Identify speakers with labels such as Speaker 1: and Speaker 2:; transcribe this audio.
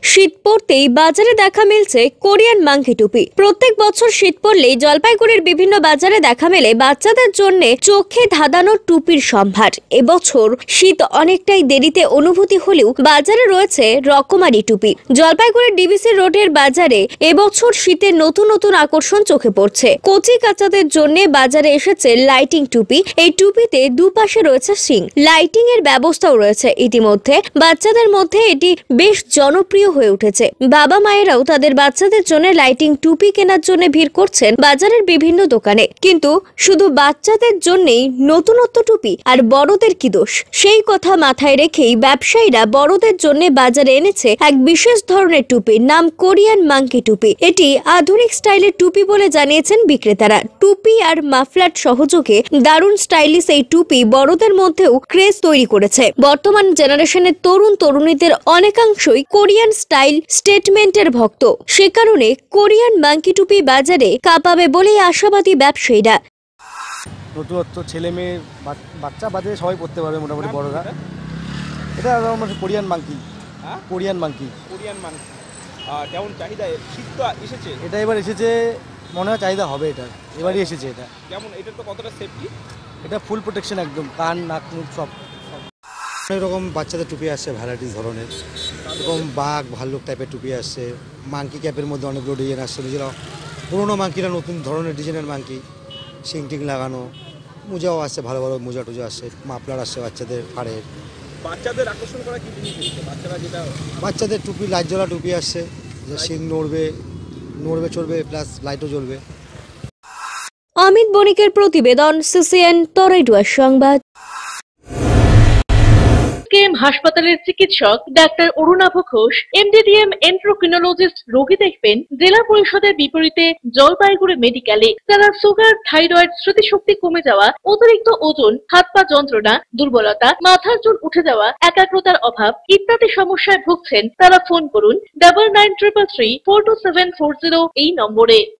Speaker 1: শীত পড়তেই বাজারে দেখা মিলছে কোরিয়ান মাঙ্কি টুপি। প্রত্যেক বছর শীত পড়লেই জলপাইগুড়ির বিভিন্ন বাজারে দেখা মেলে বাচ্চাদের জন্য চোখে ধাঁধানো টুপির সম্ভার। এবছর শীত অনেকটাই দেরিতে অনুভূতি হলেও বাজারে রয়েছে রকমারি টুপি। জলপাইগুড়ির ডিবিসি রোডের বাজারে এবছর শীতের নতুন নতুন আকর্ষণ চোখে পড়ছে। কচি কাচাদের জন্য বাজারে এসেছে লাইটিং টুপি। এই টুপিতে দুপাশে রয়েছে সিং, লাইটিং এর ব্যবস্থাও রয়েছে। ইতিমধ্যে বাচ্চাদের মধ্যে এটি বেশ জনপ্রিয় হয়ে উঠেছে। বাবা মায়েরাও তাদের বাচ্চাদের জন্য লাইটিং টুপি কেনার জন্য ভিড় করছেন বাজারের বিভিন্ন দোকানে। কিন্তু শুধু বাচ্চাদের জন্যই নতুনত্ব টুপি, আর বড়দের কি দোষ? সেই কথা মাথায় রেখেই ব্যবসায়ীরা বড়দের জন্য বাজারে এনেছে এক বিশেষ ধরনের টুপি, নাম কোরিয়ান মাঙ্কি টুপি। এটি আধুনিক স্টাইলের টুপি বলে জানিয়েছেন বিক্রেতারা। টুপি আর মাফলার সহযোগে দারুণ স্টাইলিশ এই টুপি বড়দের মধ্যেও ক্রেজ তৈরি করেছে। বর্তমান জেনারেশনের তরুণ তরুণীদের অনেকাংশই কোরিয়ান স্টাইল স্টেটমেন্টের ভক্ত। সে কারণে কোরিয়ান মাঙ্কি টুপি বাজারে কাঁপাবে বলেই আশাবাদী ব্যবসায়ীরা।
Speaker 2: নতুনত্ব ছেলে মেয়ে বাচ্চা বাদে সবাই পড়তে পারবে মোটামুটি বড়রা। এটা কোরিয়ান মাঙ্কি। কোরিয়ান মাঙ্কি
Speaker 3: কেমন চাহিদা? শীত তো এসেছে,
Speaker 2: এটা এবার এসেছে, মনে হয় চাহিদা হবে। এটা এবারই এসেছে। এটা
Speaker 3: কেমন? এটা তো কতটা সেফটি?
Speaker 2: এটা ফুল প্রোটেকশন, একদম কান নাক মুখ সব। অনেক রকম বাচ্চাদের টুপি আসছে, ভ্যারাইটিস ধরনের। এরকম বাঘ ভাল্লুক টাইপের টুপি আসছে। মাঙ্কি ক্যাপের মধ্যে অনেকগুলো ডিজাইন আসছে। নিজেরা পুরোনো মাঙ্কিরা নতুন ধরনের ডিজাইনের মাঙ্কি, সিং টিং লাগানো। মোজাও আসছে, ভালো ভালো মোজা টুজা আসছে। মাফলার আসছে বাচ্চাদের ফাড়ের।
Speaker 3: বাচ্চাদের আকর্ষণ করা কি জিনিস এসেছে?
Speaker 2: বাচ্চাদের টুপি, লাইট জ্বলা টুপি আসছে, যে সিং নড়বে চড়বে, প্লাস লাইটও জ্বলবে।
Speaker 1: অমিত বণিকের প্রতিবেদন, সিসিএন তরাইডুয়ার সংবাদ।
Speaker 4: হাসপাতালের চিকিৎসক ডাক্তার অরুণাভ ঘোষ, এমডিডিএম এন্ড্রোক্রিনোলজিস্ট রোগী দেখবেন জেলা পরিষদের বিপরীতে জলপাইগুড়ি মেডিকেলে। যারা সুগার, থাইরয়েড, স্মৃতিশক্তি কমে যাওয়া, অতিরিক্ত ওজন, হাত পা যন্ত্রণা, দুর্বলতা, মাথার চুল উঠে যাওয়া, একাগ্রতার অভাব ইত্যাদি সমস্যায় ভুগছেন, তারা ফোন করুন 9933342740 এই নম্বরে।